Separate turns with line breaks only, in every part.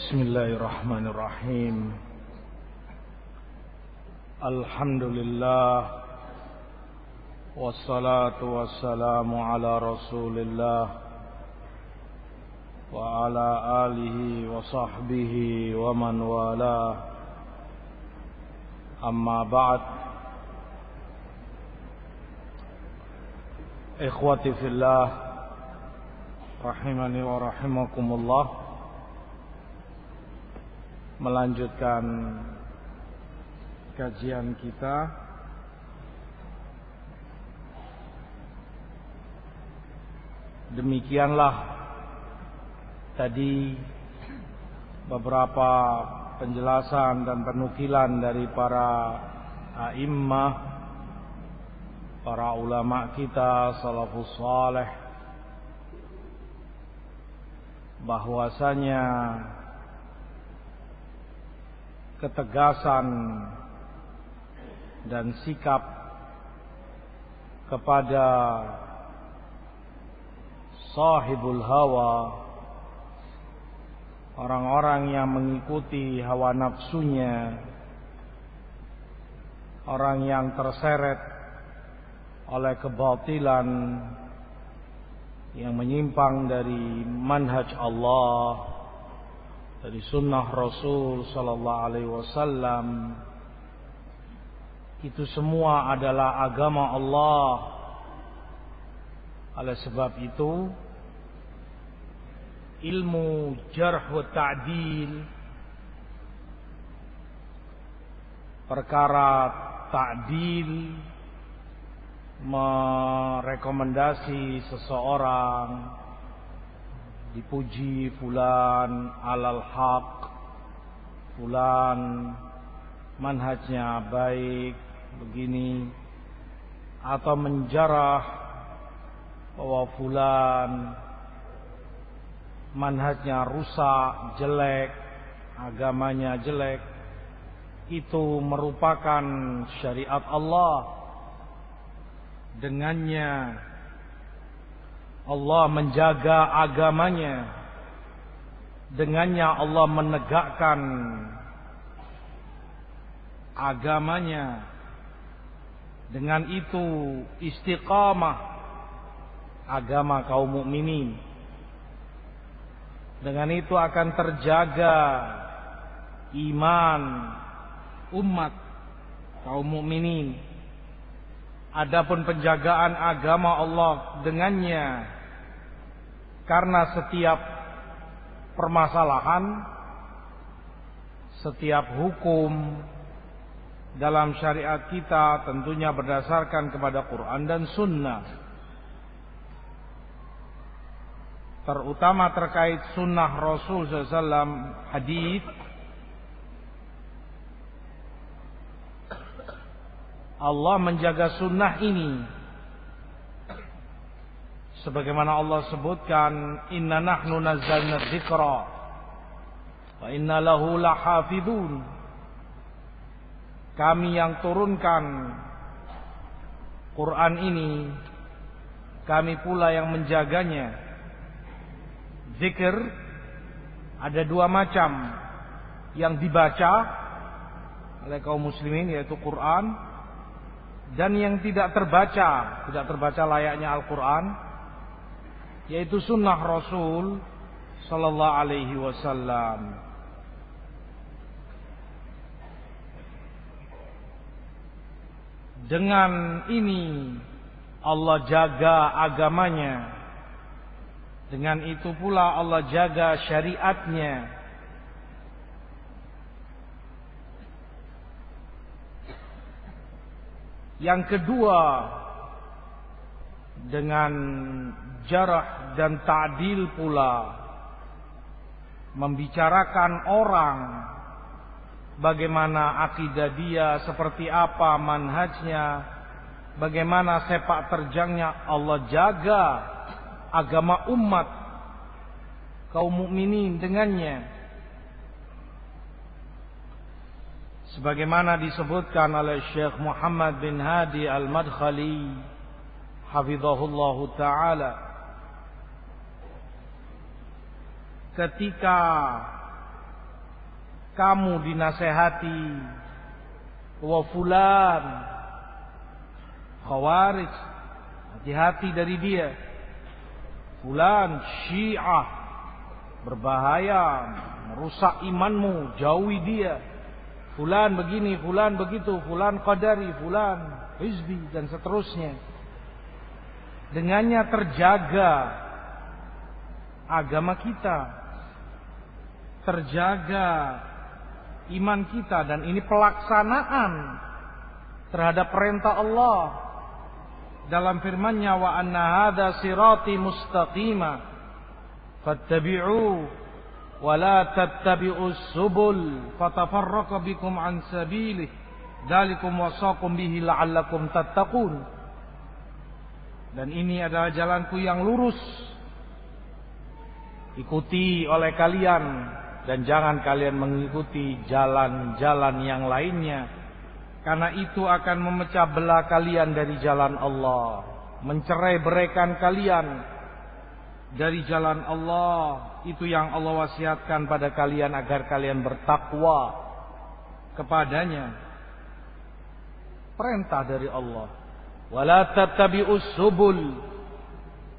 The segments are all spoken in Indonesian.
Bismillahirrahmanirrahim. Alhamdulillah. Wassalatu wassalamu ala Rasulillah wa ala alihi wa sahbihi wa man wala. Amma ba'd. Ikhwati fillah, rahimani wa rahimakumullah. Melanjutkan kajian kita demikianlah tadi beberapa penjelasan dan penukilan dari para a'immah, para ulama kita salafus saleh, bahwasanya ketegasan dan sikap kepada sahibul hawa, orang-orang yang mengikuti hawa nafsunya, orang yang terseret oleh kebatilan, yang menyimpang dari manhaj Allah, dari sunnah Rasul sallallahu alaihi wasallam, itu semua adalah agama Allah. Oleh sebab itu, ilmu jarh wa ta'dil, perkara ta'dil, merekomendasi seseorang, dipuji fulan alal haq, fulan manhajnya baik begini, atau menjarah bahwa fulan manhajnya rusak, jelek, agamanya jelek, itu merupakan syariat Allah. Dengannya Allah menjaga agamanya, dengannya Allah menegakkan agamanya. Dengan itu istiqamah agama kaum mukminin. Dengan itu akan terjaga iman umat kaum mukminin. Adapun penjagaan agama Allah dengannya, karena setiap permasalahan, setiap hukum dalam syariat kita tentunya berdasarkan kepada Quran dan Sunnah. Terutama terkait Sunnah Rasul SAW, hadis, Allah menjaga sunnah ini sebagaimana Allah sebutkan, inna nahnu nazzalna dzikra wa inna lahu lahafidun. Kami yang turunkan Quran ini, kami pula yang menjaganya. Zikir ada dua macam, yang dibaca oleh kaum muslimin yaitu Quran, dan yang tidak terbaca layaknya Al-Quran, yaitu sunnah Rasul sallallahu alaihi wasallam. Dengan ini Allah jaga agamanya. Dengan itu pula Allah jaga syariatnya. Yang kedua, dengan jarah dan ta'dil pula, membicarakan orang, bagaimana akidah dia, seperti apa manhajnya, bagaimana sepak terjangnya. Allah jaga agama umat kaum mukminin dengannya. Sebagaimana disebutkan oleh Syekh Muhammad bin Hadi Al-Madkhali hafizahullahu ta'ala, ketika kamu dinasehati, wa fulan khawarij, hati-hati dari dia. Fulan Syiah, berbahaya, merusak imanmu, jauhi dia. Fulan begini, fulan begitu, fulan qadari, fulan hizbi, dan seterusnya. Dengannya terjaga agama kita, terjaga iman kita, dan ini pelaksanaan terhadap perintah Allah dalam firman-Nya, wa anna hadza sirati mustaqima fattabi'u wa la tattabi'us subul fatafarraqa bikum an sabilih dzalikum wasaqum bihi la'allakum tattaqun. Dan ini adalah jalanku yang lurus, ikuti oleh kalian, dan jangan kalian mengikuti jalan-jalan yang lainnya, karena itu akan memecah belah kalian dari jalan Allah, mencerai-beraikan kalian dari jalan Allah. Itu yang Allah wasiatkan pada kalian agar kalian bertakwa kepadanya. Perintah dari Allah. Wala tattabi'us subul.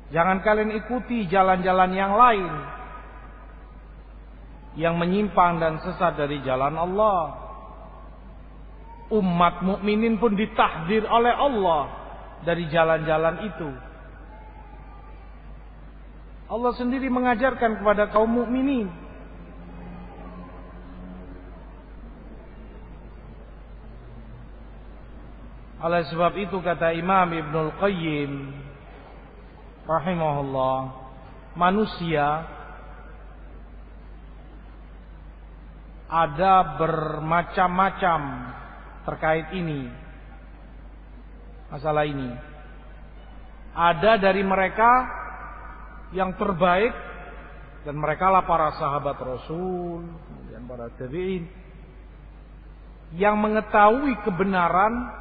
Jangan kalian ikuti jalan-jalan yang lain yang menyimpang dan sesat dari jalan Allah. Umat mukminin pun ditahdzir oleh Allah dari jalan-jalan itu. Allah sendiri mengajarkan kepada kaum mukminin. Oleh sebab itu kata Imam Ibnul Qayyim rahimahullah, manusia ada bermacam-macam terkait ini, masalah ini. Ada dari mereka yang terbaik, dan mereka lah para sahabat Rasul dan para tabi'in, yang mengetahui kebenaran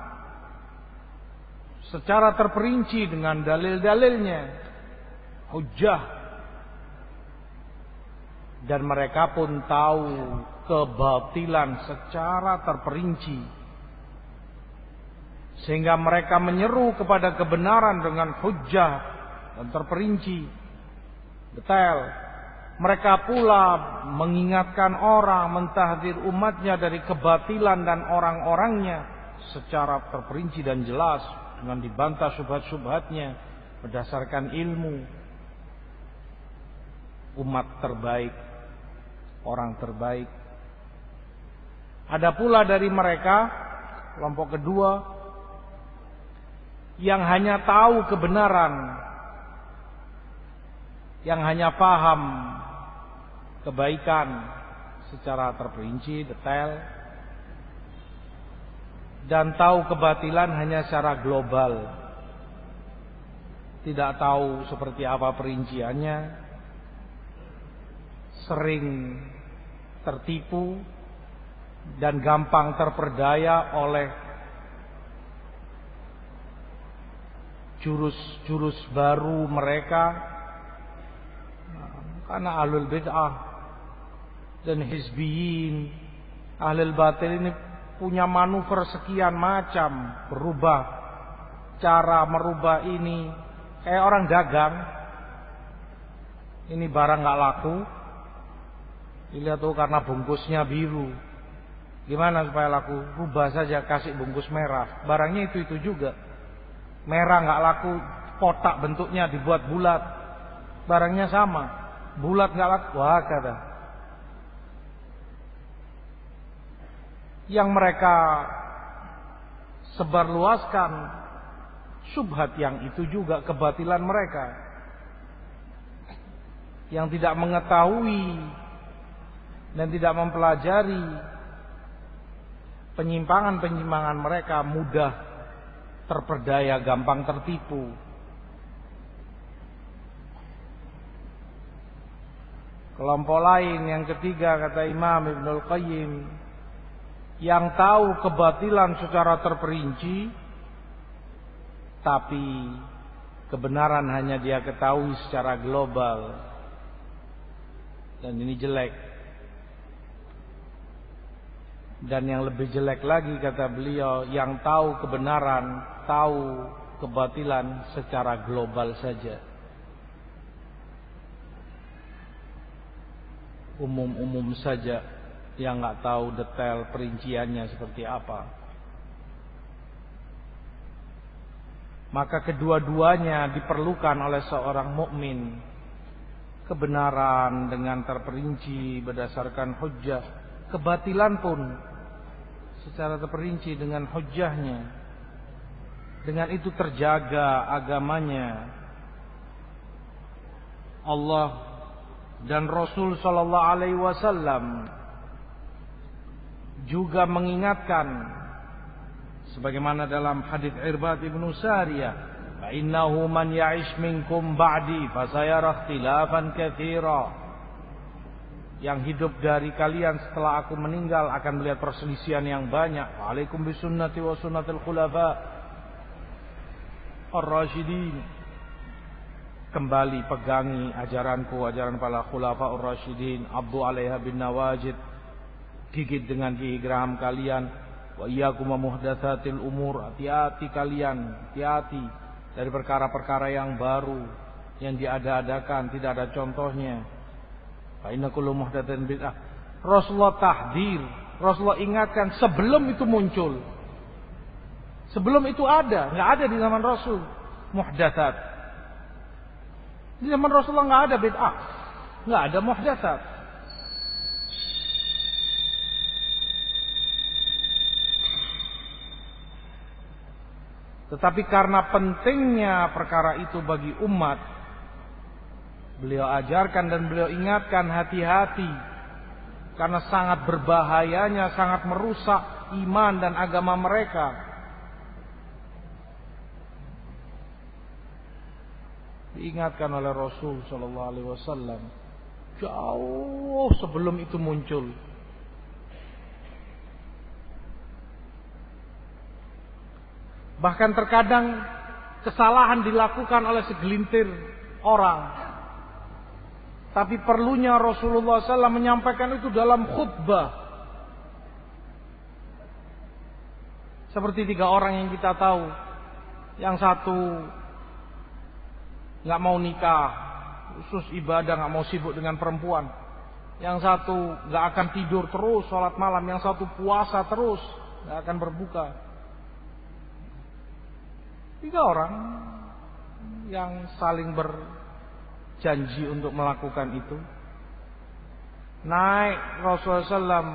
secara terperinci dengan dalil-dalilnya, hujjah, dan mereka pun tahu kebatilan secara terperinci, sehingga mereka menyeru kepada kebenaran dengan hujjah dan terperinci, detail. Mereka pula mengingatkan orang, mentahdzir umatnya dari kebatilan dan orang-orangnya secara terperinci dan jelas, dengan dibantah syubhat-syubhatnya berdasarkan ilmu. Umat terbaik, orang terbaik. Ada pula dari mereka, kelompok kedua, yang hanya tahu kebenaran, yang hanya paham kebaikan secara terperinci, detail, dan tahu kebatilan hanya secara global, tidak tahu seperti apa perinciannya, sering tertipu dan gampang terperdaya oleh jurus-jurus baru mereka, karena ahlul bid'ah dan hizbiyin, ahlul batil ini punya manuver sekian macam, berubah cara, merubah ini, kayak orang dagang. Ini barang nggak laku, dilihat tuh karena bungkusnya biru, gimana supaya laku? Rubah saja, kasih bungkus merah, barangnya itu juga. Merah nggak laku, kotak bentuknya dibuat bulat, barangnya sama, bulat nggak laku. Wah, kata. Yang mereka sebarluaskan syubhat yang itu juga kebatilan mereka, yang tidak mengetahui dan tidak mempelajari penyimpangan-penyimpangan mereka, mudah terperdaya, gampang tertipu. Kelompok lain yang ketiga kata Imam Ibnul Qayyim, yang tahu kebatilan secara terperinci, tapi kebenaran hanya dia ketahui secara global, dan ini jelek. Dan yang lebih jelek lagi kata beliau, yang tahu kebenaran, tahu kebatilan secara global saja. Umum-umum saja, yang nggak tahu detail perinciannya seperti apa. Maka kedua-duanya diperlukan oleh seorang mukmin. Kebenaran dengan terperinci berdasarkan hujjah, kebatilan pun secara terperinci dengan hujjahnya. Dengan itu terjaga agamanya. Allah dan Rasul sallallahu alaihi wasallam juga mengingatkan sebagaimana dalam hadits Irbad ibnu Sariyah, fa innahu man ya'ish minkum ba'di fasayara ikhtilafan katsira. Yang hidup dari kalian setelah aku meninggal akan melihat perselisihan yang banyak. Alaikum bisunnati wa sunnatil khulafa ar-rasyidin. Kembali pegangi ajaranku, ajaran para khulafa ar-rasyidin. Abdu 'alaiha bin nawajid. Gigit dengan gigi geraham kalian. Wa iyyakum muhdatsatil umur. Hati-hati kalian, hati-hati dari perkara-perkara yang baru yang diada-adakan, tidak ada contohnya. Fa inna kullu muhdatsatin bid'ah. Rasulullah tahdir, Rasulullah ingatkan sebelum itu muncul. Sebelum itu ada, enggak ada di zaman Rasul muhdatsat. Di zaman Rasulullah enggak ada bid'ah. Enggak ada muhdatsat. Tetapi karena pentingnya perkara itu bagi umat, beliau ajarkan dan beliau ingatkan hati-hati. Karena sangat berbahayanya, sangat merusak iman dan agama mereka. Diingatkan oleh Rasul sallallahu alaihi wasallam jauh sebelum itu muncul. Bahkan terkadang kesalahan dilakukan oleh segelintir orang. Tapi perlunya Rasulullah SAW menyampaikan itu dalam khutbah. Seperti 3 orang yang kita tahu. Yang satu gak mau nikah, khusus ibadah, gak mau sibuk dengan perempuan. Yang satu gak akan tidur terus, sholat malam. Yang satu puasa terus, gak akan berbuka. 3 orang yang saling janji untuk melakukan itu. Naik Rasulullah SAW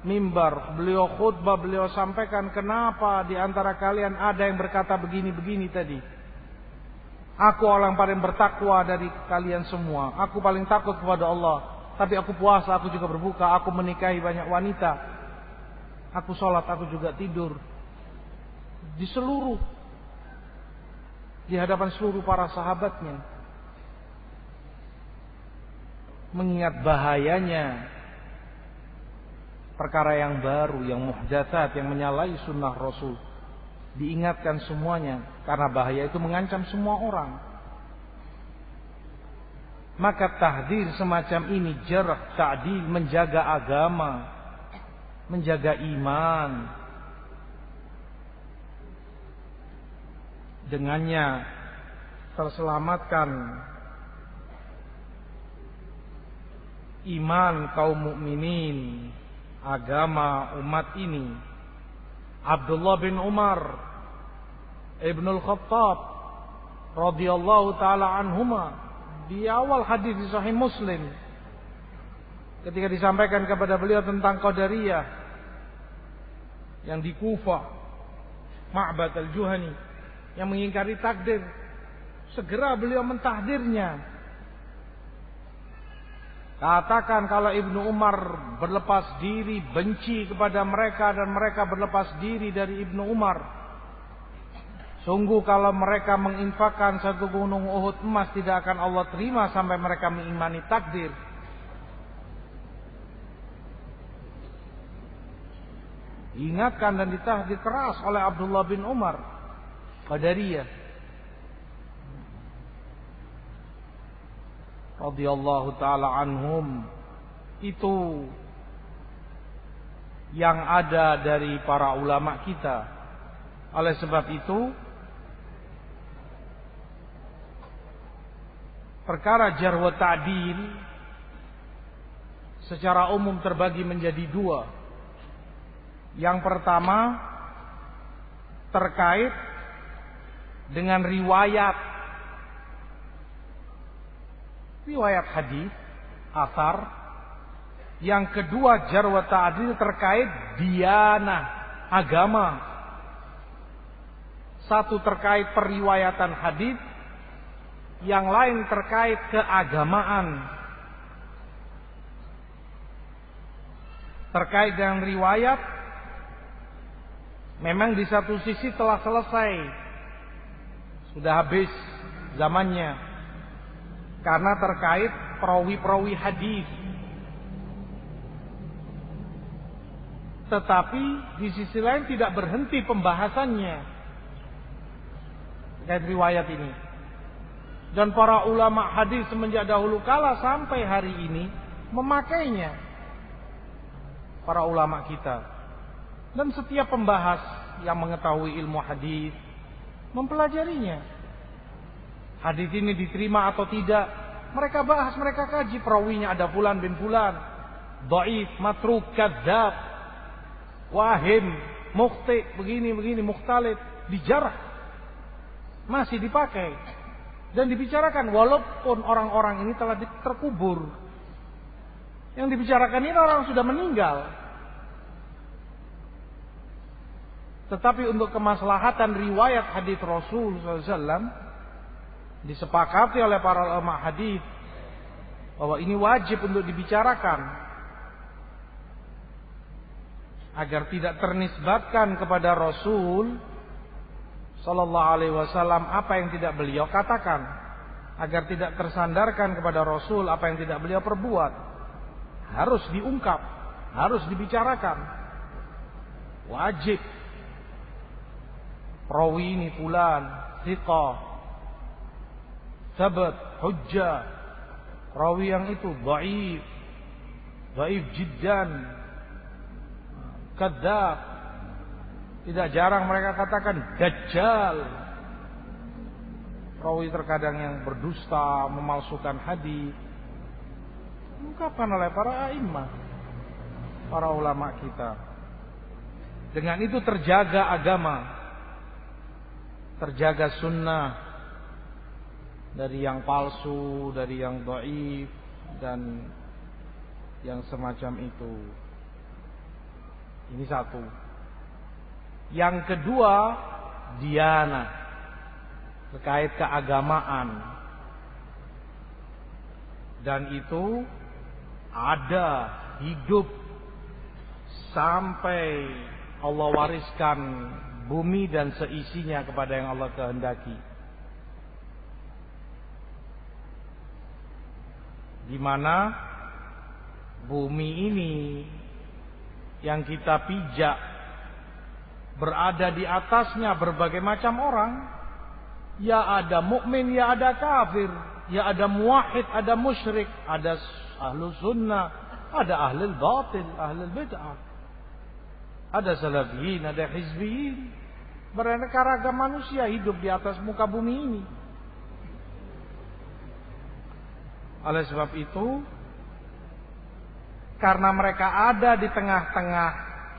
mimbar, beliau khutbah, beliau sampaikan kenapa di antara kalian ada yang berkata begini-begini tadi. Aku orang paling bertakwa dari kalian semua. Aku paling takut kepada Allah. Tapi aku puasa, aku juga berbuka, aku menikahi banyak wanita. Aku sholat, aku juga tidur. Di hadapan seluruh para sahabatnya. Mengingat bahayanya perkara yang baru, yang muhdatsat, yang menyalahi sunnah Rasul. Diingatkan semuanya, karena bahaya itu mengancam semua orang. Maka tahdir semacam ini, jarh, ta'dil, menjaga agama, menjaga iman. Dengannya terselamatkan iman kaum mukminin, agama umat ini. Abdullah bin Umar Ibnul Khattab radhiyallahu taala anhuma, di awal hadis di Sahih Muslim, ketika disampaikan kepada beliau tentang Qadariyah yang di Kufah, Ma'bad al-Juhani yang mengingkari takdir, segera beliau mentahdirnya. Katakan kalau Ibnu Umar berlepas diri, benci kepada mereka dan mereka berlepas diri dari Ibnu Umar. Sungguh kalau mereka menginfakkan 1 gunung Uhud emas, tidak akan Allah terima sampai mereka mengimani takdir. Diingatkan dan ditahdir keras oleh Abdullah bin Umar, Qadariyah radhiyallahu taala anhum. Itu yang ada dari para ulama kita. Oleh sebab itu, perkara jarh wa ta'dil secara umum terbagi menjadi dua. Yang pertama terkait dengan riwayat hadis, athar. Yang kedua jarh wa ta'dil terkait diyanah, agama. Satu terkait periwayatan hadis, yang lain terkait keagamaan. Terkait dengan riwayat, memang di satu sisi telah selesai, sudah habis zamannya, karena terkait perawi-perawi hadis. Tetapi di sisi lain tidak berhenti pembahasannya terkait riwayat ini. Dan para ulama hadis semenjak dahulu kala sampai hari ini memakainya, para ulama kita. Dan setiap pembahas yang mengetahui ilmu hadis mempelajarinya. Hadis ini diterima atau tidak, mereka bahas, mereka kaji. Perawinya ada fulan bin fulan, dhaif, matruk, kadzab, wahim, mukhti, begini, mukhtalif, dijarah, masih dipakai dan dibicarakan walaupun orang-orang ini telah terkubur. Yang dibicarakan ini orang sudah meninggal. Tetapi untuk kemaslahatan riwayat hadis Rasul SAW disepakati oleh para ulama hadis bahwa ini wajib untuk dibicarakan agar tidak ternisbatkan kepada Rasul Sallallahu Alaihi Wasallam apa yang tidak beliau katakan, agar tidak tersandarkan kepada Rasul apa yang tidak beliau perbuat. Harus diungkap, harus dibicarakan, wajib. Perawi ini fulan, thiqah, sabat, hujjah. Perawi yang itu dhaif jiddan, kadzab. Tidak jarang mereka katakan dajjal. Perawi terkadang yang berdusta, memalsukan hadis. Diungkapkan oleh para a'immah, para ulama kita. Dengan itu terjaga agama, terjaga sunnah dari yang palsu, dari yang dhaif dan yang semacam itu. Ini satu. Yang kedua, diyanah, terkait keagamaan. Dan itu ada, hidup sampai Allah wariskan bumi dan seisinya kepada yang Allah kehendaki. Di mana bumi ini yang kita pijak, berada di atasnya berbagai macam orang. Ya ada mukmin, ya ada kafir, ya ada muwahhid, ada musyrik, ada ahlu sunnah, ada ahlul batil, ahlul bid'ah, ada salafiyin, ada hizbiyin. Beraneka ragam manusia hidup di atas muka bumi ini. Oleh sebab itu, karena mereka ada di tengah-tengah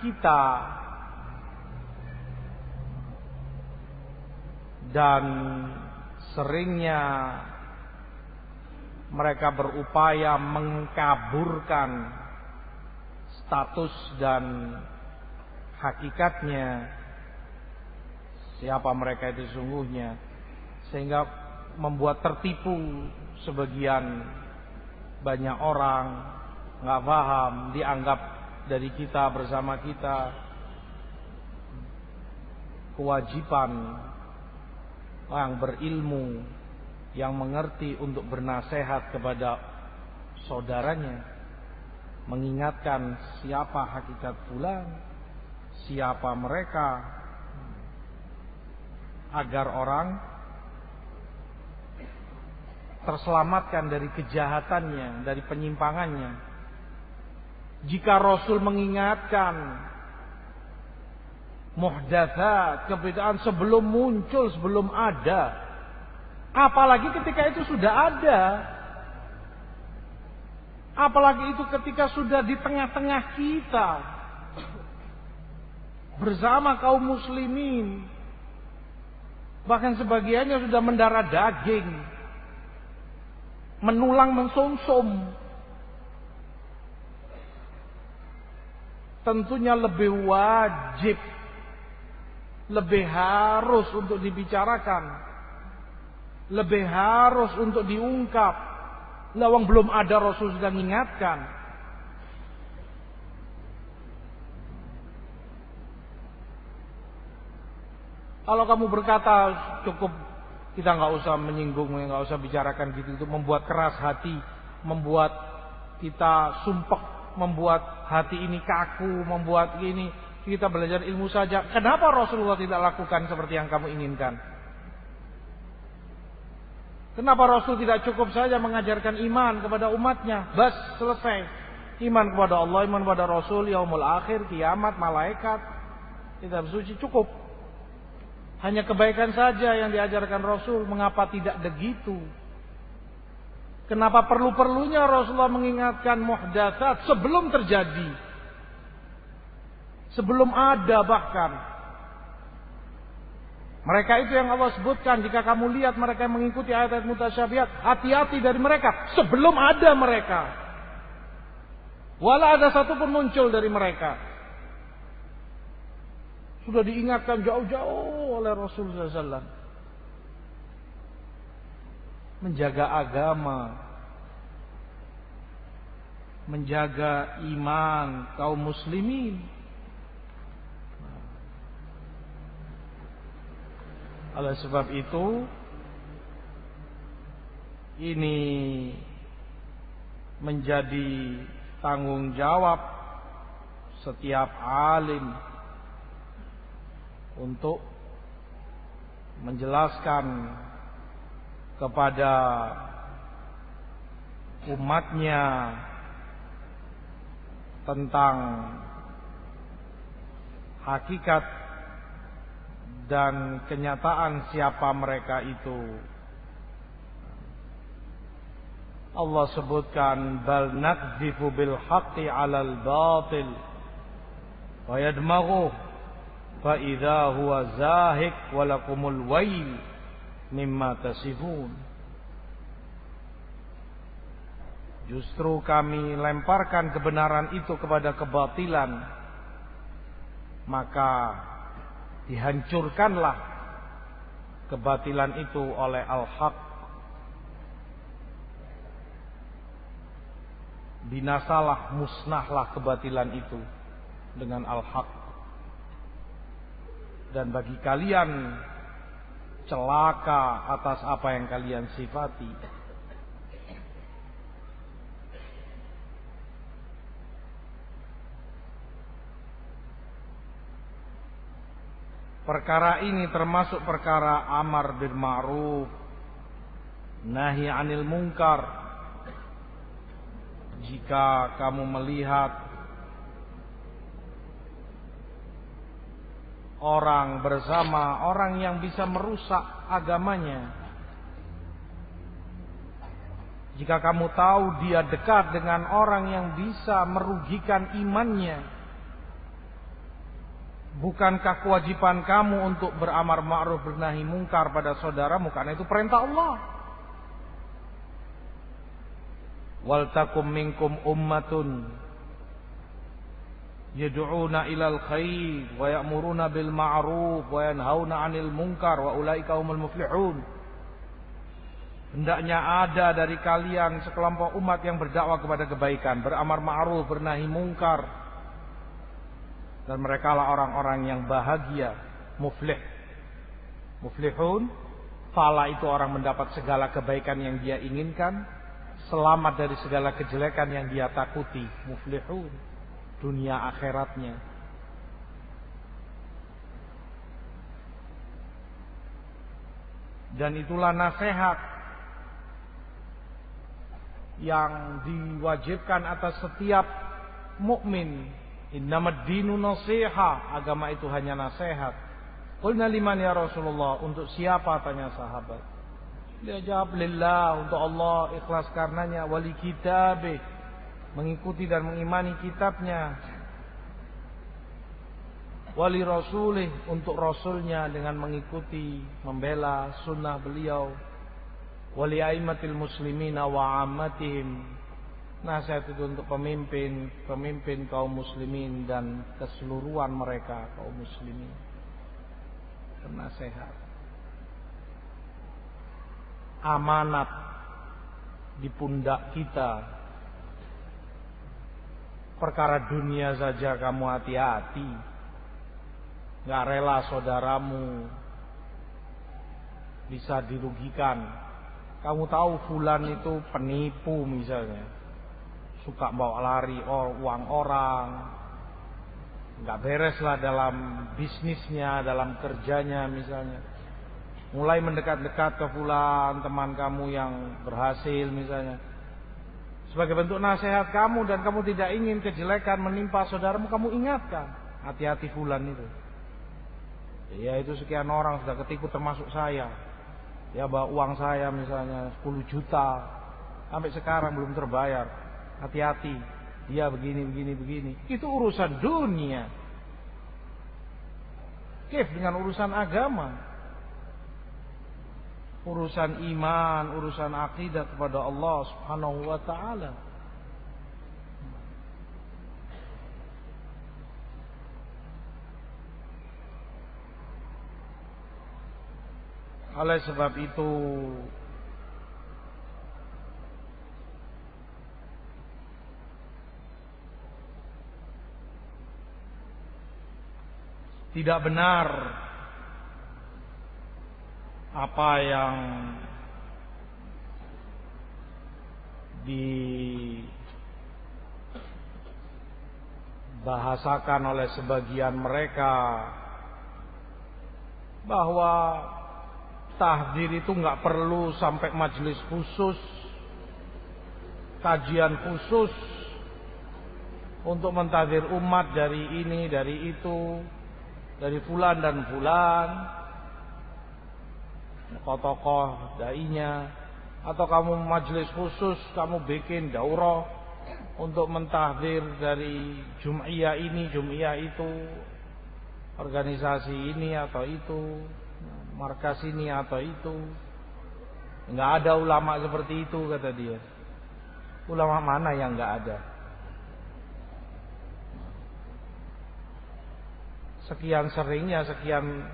kita dan seringnya mereka berupaya mengkaburkan status dan hakikatnya siapa mereka itu sesungguhnya, sehingga membuat tertipu sebagian banyak orang, nggak paham, dianggap dari kita bersama kita kewajiban yang berilmu, yang mengerti untuk bernasehat kepada saudaranya, mengingatkan siapa hakikat fulan, siapa mereka, agar orang terselamatkan dari kejahatannya, dari penyimpangannya. Jika Rasul mengingatkan muhdatsat, kebid'ahan sebelum muncul, sebelum ada, apalagi ketika itu sudah ada, apalagi itu ketika sudah di tengah-tengah kita, bersama kaum muslimin, bahkan sebagiannya sudah mendarah daging, menulang mensumsum. Tentunya lebih wajib, lebih harus untuk dibicarakan, lebih harus untuk diungkap. Lawang belum ada, Rasul sudah mengingatkan. Kalau kamu berkata cukup, kita nggak usah menyinggung, nggak usah bicarakan gitu, itu membuat keras hati, membuat kita sumpek, membuat hati ini kaku, membuat ini, kita belajar ilmu saja. Kenapa Rasulullah tidak lakukan seperti yang kamu inginkan? Kenapa Rasul tidak cukup saja mengajarkan iman kepada umatnya? Bas, selesai. Iman kepada Allah, iman kepada Rasul, yaumul akhir, kiamat, malaikat, kitab suci, cukup. Hanya kebaikan saja yang diajarkan Rasul. Mengapa tidak begitu? Kenapa perlu-perlunya Rasulullah mengingatkan muhdatsat sebelum terjadi? Sebelum ada bahkan. Mereka itu yang Allah sebutkan, jika kamu lihat mereka yang mengikuti ayat-ayat mutasyabihat, hati-hati dari mereka sebelum ada mereka. Wala ada satupun muncul dari mereka. Sudah diingatkan jauh-jauh oleh Rasulullah SAW. Menjaga agama, menjaga iman kaum muslimin. Oleh sebab itu, ini menjadi tanggung jawab setiap alim untuk menjelaskan kepada umatnya tentang hakikat dan kenyataan siapa mereka itu. Allah sebutkan, bal nakdzifu bil haqqi 'alal batil wa yadmaghu fa idza huwa zahiq wa lakumul wail mimma tasifun. Justru kami lemparkan kebenaran itu kepada kebatilan, maka dihancurkanlah kebatilan itu oleh al-haq. Binasalah, musnahlah kebatilan itu dengan al-haq. Dan bagi kalian celaka atas apa yang kalian sifati. Perkara ini termasuk perkara amar bil ma'ruf, nahi 'anil munkar. Jika kamu melihat orang bersama orang yang bisa merusak agamanya, jika kamu tahu dia dekat dengan orang yang bisa merugikan imannya, bukankah kewajiban kamu untuk beramar ma'ruf bernahi mungkar pada saudaramu? Karena itu perintah Allah. Wal takum minkum ummatun yad'una ilal khair wa ya'muruna bil ma'ruf wa yanhauna 'anil munkar wa ulaika humul muflihun. Hendaknya ada dari kalian sekelompok umat yang berdakwah kepada kebaikan, beramar ma'ruf, bernahi mungkar. Dan mereka lah orang-orang yang bahagia, muflih. Muflihun, fala itu orang mendapat segala kebaikan yang dia inginkan, selamat dari segala kejelekan yang dia takuti. Muflihun, dunia akhiratnya. Dan itulah nasihat yang diwajibkan atas setiap mukmin. Innamad dinu nasiha, agama itu hanya nasihat. Qulna liman ya Rasulullah, untuk siapa, tanya sahabat. Dia jawab, lillah, untuk Allah, ikhlas karenanya, wali kitabih, mengikuti dan mengimani kitabnya, wali rasulih, untuk rasulnya dengan mengikuti, membela sunnah beliau, wali aimatil muslimina wa ammatihim, nasihat itu untuk pemimpin kaum muslimin dan keseluruhan mereka kaum muslimin. Nasihat, amanat di pundak kita. Perkara dunia saja kamu hati-hati, gak rela saudaramu bisa dirugikan. Kamu tahu fulan itu penipu misalnya, suka bawa lari uang orang, nggak beres lah dalam bisnisnya, dalam kerjanya misalnya. Mulai mendekat-dekat ke fulan, teman kamu yang berhasil misalnya. Sebagai bentuk nasihat kamu dan kamu tidak ingin kejelekan menimpa saudaramu, kamu ingatkan, hati-hati fulan itu. Ya itu sekian orang sudah ketipu termasuk saya. Ya bawa uang saya misalnya 10 juta, sampai sekarang belum terbayar. Hati-hati, dia begini. Itu urusan dunia. Kif dengan urusan agama, urusan iman, urusan akidah kepada Allah Subhanahu wa ta'ala. Oleh sebab itu, tidak benar apa yang dibahasakan oleh sebagian mereka bahwa tahdzir itu nggak perlu sampai majelis khusus, kajian khusus untuk mentahdzir umat dari ini, dari itu, dari fulan dan fulan, tokoh-tokoh dainya, atau kamu majelis khusus, kamu bikin daurah untuk mentahdzir dari jum'iyah ini, jum'iyah itu, organisasi ini atau itu, markas ini atau itu. Nggak ada ulama seperti itu, kata dia. Ulama mana yang nggak ada? Sekian seringnya, sekian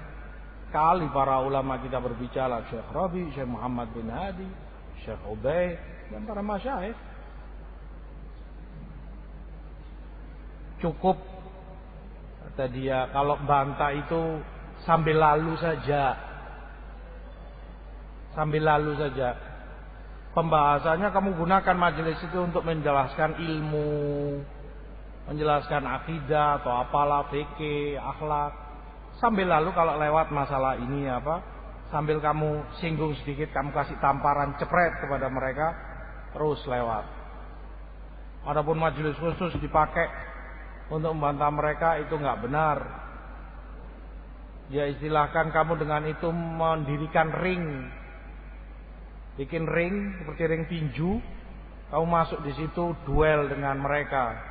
kali para ulama kita berbicara, Syekh Rabi, Syekh Muhammad bin Hadi, Syekh Ubaid, dan para masyayikh. Cukup, kata dia, kalau bantah itu sambil lalu saja. Sambil lalu saja. Pembahasannya kamu gunakan majelis itu untuk menjelaskan ilmu, menjelaskan akidah atau apalah, fikih, akhlak. Sambil lalu kalau lewat masalah ini sambil kamu singgung sedikit, kamu kasih tamparan cepret kepada mereka, terus lewat. Adapun majelis khusus dipakai untuk membantah mereka, itu nggak benar. Dia istilahkan kamu dengan itu mendirikan ring, bikin ring seperti ring tinju, kamu masuk di situ duel dengan mereka.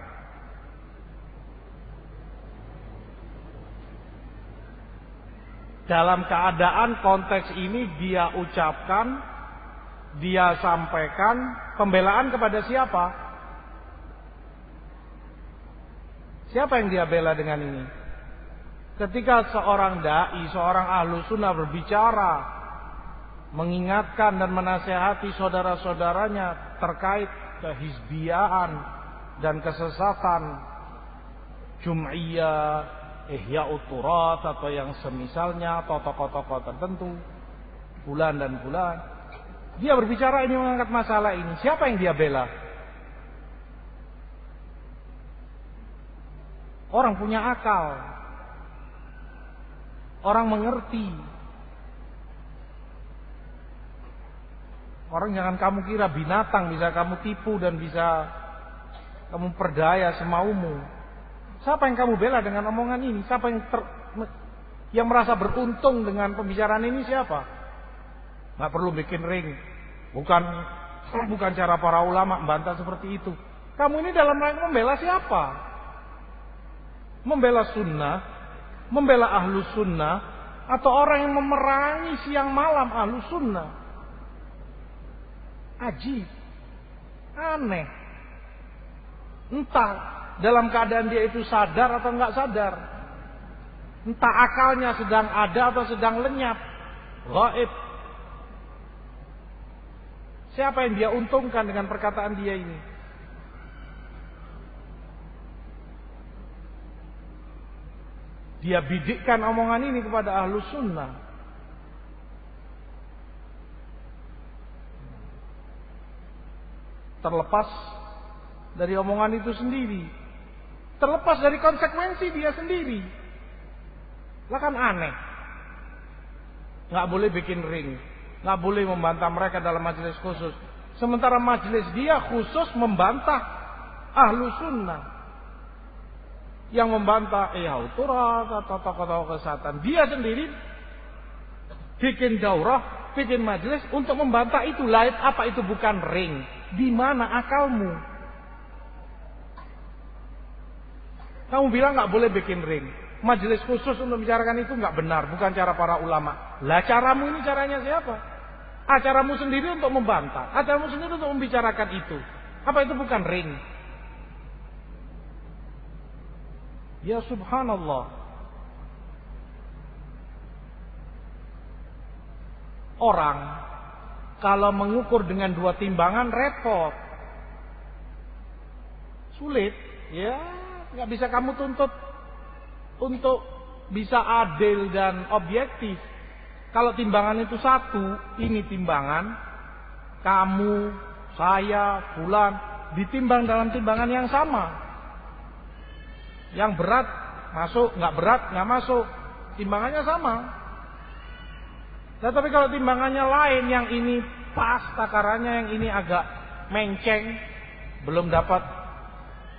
Dalam keadaan konteks ini dia ucapkan, dia sampaikan pembelaan kepada siapa? Siapa yang dia bela dengan ini? Ketika seorang dai, seorang ahlu sunnah berbicara, mengingatkan dan menasehati saudara-saudaranya terkait kehizbiyaan dan kesesatan jum'iyah, Ihya'ut Turat atau yang semisalnya, atau tokoh-tokoh tertentu, fulan dan fulan, dia berbicara ini, mengangkat masalah ini, siapa yang dia bela? Orang punya akal, orang mengerti. Orang jangan kamu kira binatang bisa kamu tipu dan bisa Kamu perdaya semaumu. Siapa yang kamu bela dengan omongan ini? Siapa yang merasa beruntung dengan pembicaraan ini siapa? Nggak perlu bikin ring. Bukan cara para ulama membantah seperti itu. Kamu ini dalam rangka membela siapa? Membela sunnah, membela ahlus sunnah, atau orang yang memerangi siang malam ahlus sunnah? Ajib, aneh. Entah dalam keadaan dia itu sadar atau nggak sadar. Entah akalnya sedang ada atau sedang lenyap, gaib. Siapa yang dia untungkan dengan perkataan dia ini? Dia bidikkan omongan ini kepada ahlus sunnah. Terlepas dari omongan itu sendiri, terlepas dari konsekuensi dia sendiri. Lah kan aneh. Nggak boleh bikin ring, nggak boleh membantah mereka dalam majelis khusus. Sementara majelis dia khusus membantah ahlus sunnah. Yang membantah Ihauturat atau tokoh-tokoh kesehatan. Dia sendiri bikin daurah, bikin majelis untuk membantah itu. Lain apa itu bukan ring? Di mana akalmu? Kamu bilang nggak boleh bikin ring. Majelis khusus untuk membicarakan itu nggak benar, bukan cara para ulama. Lah caramu ini caranya siapa? Acaramu sendiri untuk membantah, acaramu sendiri untuk membicarakan itu. Apa itu bukan ring? Ya subhanallah. Orang kalau mengukur dengan dua timbangan repot. Sulit, ya, nggak bisa kamu tuntut untuk bisa adil dan objektif. Kalau timbangan itu satu, ini timbangan, kamu, saya, fulan, ditimbang dalam timbangan yang sama. Yang berat masuk, nggak berat nggak masuk, timbangannya sama. Tetapi kalau timbangannya lain, yang ini pas takarannya, yang ini agak menceng, belum dapat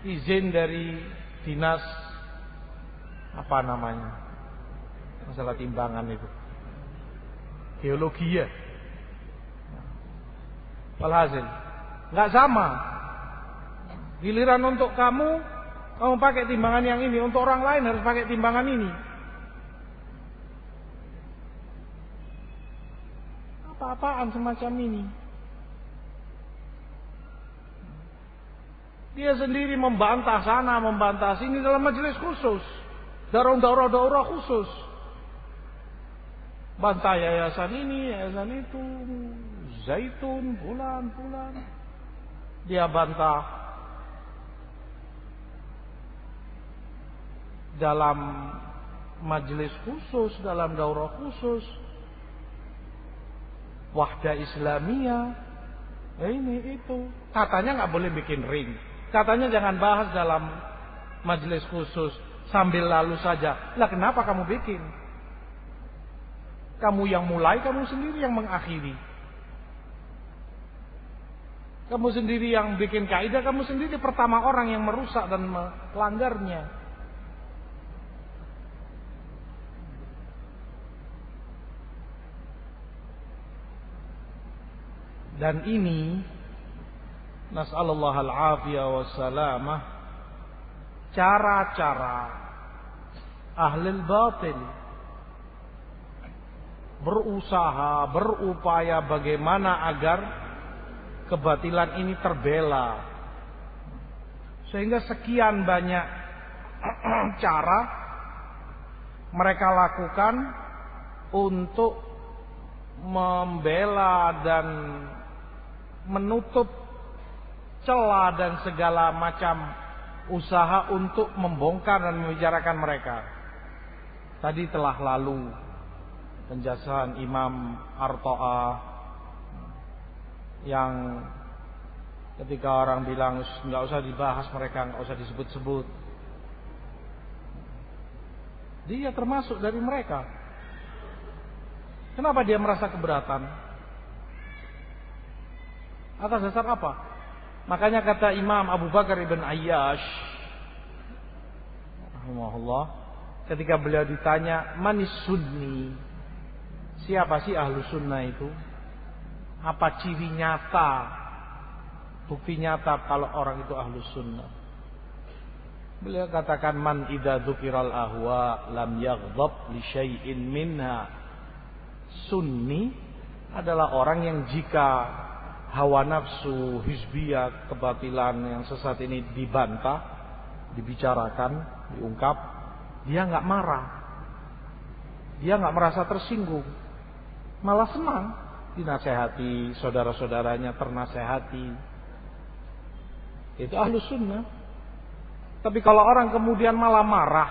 izin dari dinas apa namanya, masalah timbangan itu, geologi ya. Walhasil nggak sama. Giliran untuk kamu pakai timbangan yang ini, untuk orang lain harus pakai timbangan ini. Apa-apaan semacam ini. Dia sendiri membantah sana, membantah sini dalam majelis khusus, daurah khusus. Bantah yayasan ini, yayasan itu, Zaitun, bulan. Dia bantah dalam majelis khusus, dalam daurah khusus, Wahdah Islamiyah, ini itu. Katanya nggak boleh bikin ring, katanya jangan bahas dalam majelis khusus, sambil lalu saja. Lah kenapa kamu bikin? Kamu yang mulai, kamu sendiri yang mengakhiri. Kamu sendiri yang bikin kaidah, kamu sendiri pertama orang yang merusak dan melanggarnya. Dan ini nas'alullah al-afiyah wassalamah, cara-cara ahlul batil berusaha, berupaya bagaimana agar kebatilan ini terbela. Sehingga sekian banyak cara mereka lakukan untuk membela dan menutup celah dan segala macam usaha untuk membongkar dan membicarakan mereka. Tadi telah lalu penjelasan Imam Arta'ah yang ketika orang bilang nggak usah dibahas mereka, nggak usah disebut-sebut, dia termasuk dari mereka. Kenapa dia merasa keberatan? Atas dasar apa? Makanya kata Imam Abu Bakar ibn Ayyash rahimahullah, ketika beliau ditanya, manis sunni, siapa sih ahlu sunnah itu? Apa ciri nyata, bukti nyata kalau orang itu ahlu sunnah? Beliau katakan, man idza dzukiral ahwa lam yaghdab li syai'in minha. Sunni adalah orang yang jika hawa nafsu, hizbiyah, kebatilan yang sesat ini dibantah, dibicarakan, diungkap, dia nggak marah, dia nggak merasa tersinggung, malah senang dinasehati, saudara-saudaranya ternasehati. Itu ahlu sunnah. Tapi kalau orang kemudian malah marah,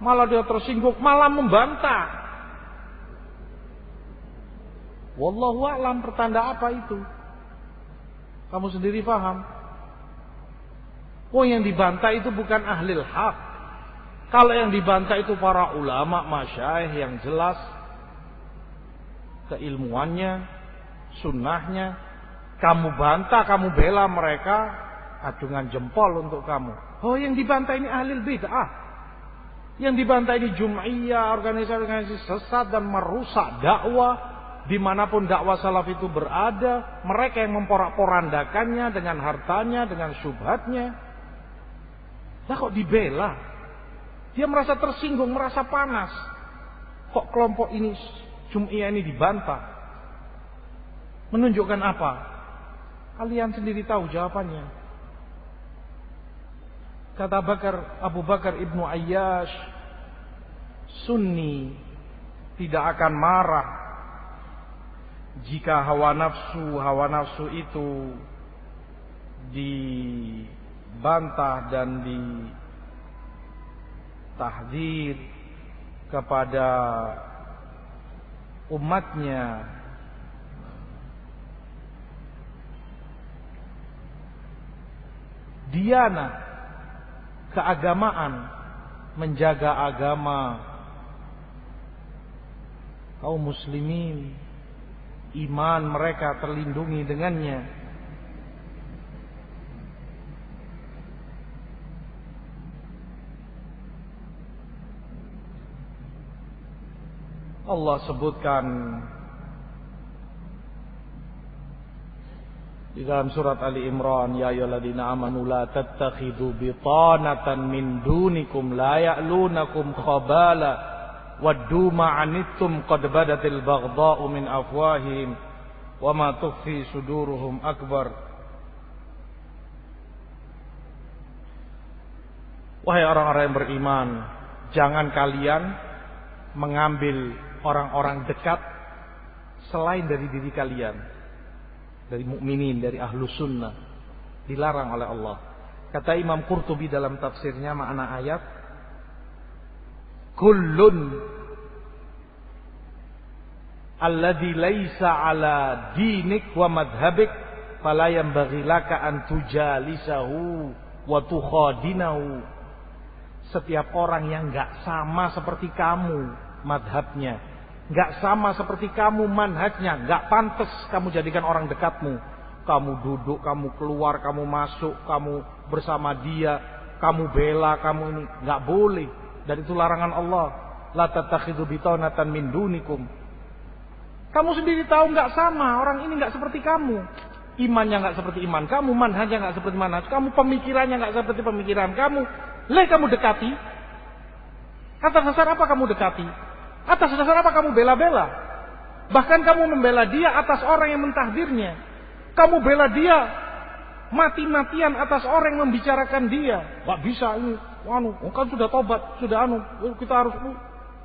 malah dia tersinggung, malah membantah, wallahu a'lam, pertanda apa itu? Kamu sendiri paham. Oh, yang dibantah itu bukan ahlil haq. Kalau yang dibantah itu para ulama, masyayikh yang jelas keilmuannya, sunnahnya. Kamu bantah, kamu bela mereka, acungan jempol untuk kamu. Oh, yang dibantah ini ahlil bid'ah. Yang dibantah ini jum'iyah, organisasi-organisasi sesat dan merusak dakwah. Dimanapun dakwah salaf itu berada, mereka yang memporak-porandakannya dengan hartanya, dengan syubhatnya. Lah kok dibela? Dia merasa tersinggung, merasa panas. Kok kelompok ini, Jum'iyah ini dibantah? Menunjukkan apa? Kalian sendiri tahu jawabannya. Kata Abu Bakar ibnu Ayyash, Sunni tidak akan marah jika hawa nafsu itu dibantah dan ditahdzir kepada umatnya. Diana, keagamaan, menjaga agama kaum muslimin, iman mereka terlindungi dengannya. Allah sebutkan di dalam surat Ali Imran, ya ayyuhalladzina amanu la tattakhidhu bitanatan min dunikum la ya'lunakum khabala waddu ma'anittum qad badatil baghdha'u min afwahihim wa ma tukhfi suduruhum akbar. Wahai orang-orang yang beriman, jangan kalian mengambil orang-orang dekat selain dari diri kalian, dari mukminin, dari ahlu sunnah. Dilarang oleh Allah. Kata Imam Qurtubi dalam tafsirnya makna ayat, kullun alladhi laisa ala dinik wa madhabik fala yanbaghi laka an tujalisahu wa tukhadinahu. Setiap orang yang enggak sama seperti kamu madhabnya, enggak sama seperti kamu manhajnya, enggak pantas kamu jadikan orang dekatmu. Kamu duduk, kamu keluar, kamu masuk, kamu bersama dia, kamu bela, kamu ini enggak boleh. Dan itu larangan Allah. La tattakhidhu bitanatan min dunikum. Kamu sendiri tahu enggak sama, orang ini enggak seperti kamu. Imannya enggak seperti iman kamu, manhajnya enggak seperti manhaj kamu, pemikirannya enggak seperti pemikiran kamu. Kamu dekati. Atas dasar apa kamu dekati? Atas dasar apa kamu bela-bela? Bahkan kamu membela dia atas orang yang mentahdirnya. Kamu bela dia mati-matian atas orang yang membicarakan dia. Gak bisa ini, kan sudah tobat, sudah kita harus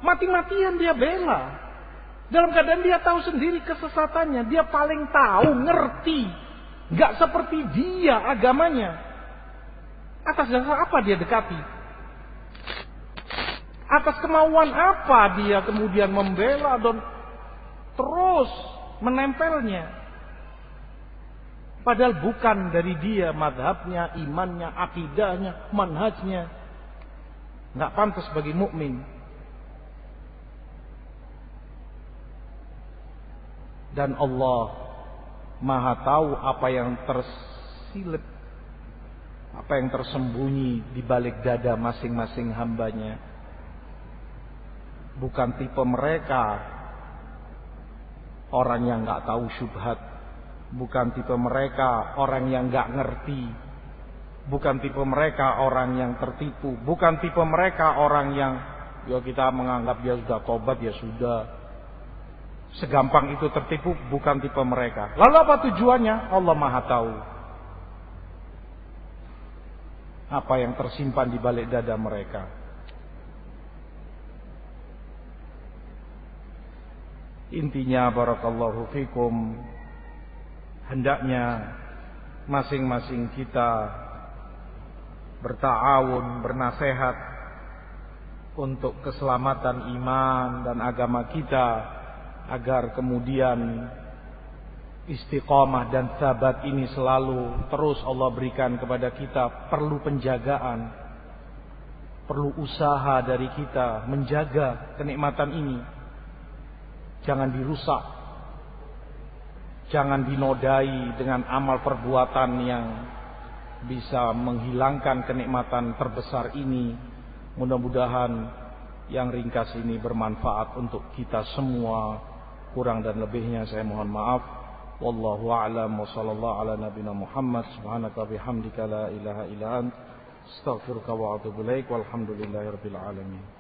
mati-matian dia bela. Dalam keadaan dia tahu sendiri kesesatannya, dia paling tahu, ngerti. Gak seperti dia agamanya. Atas dasar apa dia dekati? Atas kemauan apa dia kemudian membela dan terus menempelnya? Padahal bukan dari dia madhabnya, imannya, akidahnya, manhajnya. Nggak pantas bagi mukmin. Dan Allah Maha tahu apa yang tersilip. Apa yang tersembunyi di balik dada masing-masing hambanya. Bukan tipe mereka orang yang gak tahu syubhat. Bukan tipe mereka orang yang gak ngerti. Bukan tipe mereka orang yang tertipu. Bukan tipe mereka orang yang ya kita menganggap dia sudah tobat ya sudah. Segampang itu tertipu. Bukan tipe mereka. Lalu apa tujuannya? Allah Maha tahu. Apa yang tersimpan di balik dada mereka. Intinya barakallahu fikum, hendaknya masing-masing kita berta'awun, bernasehat untuk keselamatan iman dan agama kita, agar kemudian istiqamah dan sabat ini selalu terus Allah berikan kepada kita. Perlu penjagaan, perlu usaha dari kita menjaga kenikmatan ini. Jangan dirusak, jangan dinodai dengan amal perbuatan yang bisa menghilangkan kenikmatan terbesar ini. Mudah-mudahan yang ringkas ini bermanfaat untuk kita semua. Kurang dan lebihnya saya mohon maaf. Wallahu a'lam wa sallallahu ala nabina Muhammad. Subhanaka bihamdika la ilaha illa ant, astaghfiruka wa atubu ilaik. Walhamdulillahirabbil alamin.